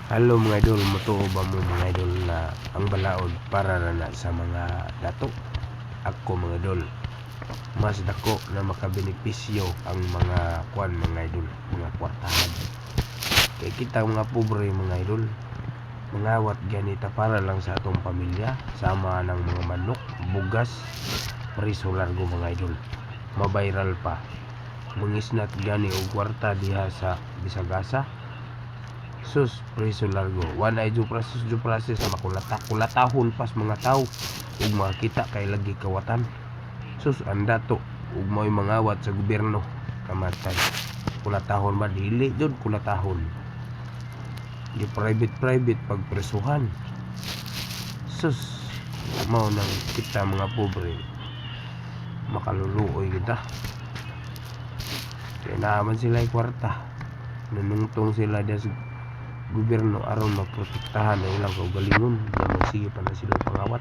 Halo mga idol, matuo ba mo mga idol na ang balaod para na sa mga dato? Ako mga idol, mas dako na makabenepisyo ang mga kwan mga idol, mga kwartahan. Kaya kita mga pobre mga idol, mangawat ganita para lang sa atong pamilya, sama ng mga manok, bugas, priso largo mga idol. Mabayral pa. Mangisnat gani og kwarta diha sa Bisagasa. Sus, preso largo. One ay juprasis makulatahon pas mga tao ug makita kay lagi kawatan. Sus, anda to ug mo'y mangawat sa gobyerno kamatay. Kulatahon ba dili jud kulatahon. Di private pagpresuhan. Sus, mao nang kita mga pobre makaluluoy kita. Kaya naman sila kwarta. Nanungtong sila diya sa gobyerno aron maprotektahan ang ilang kaugalingon na magsige pa na silang pangawat.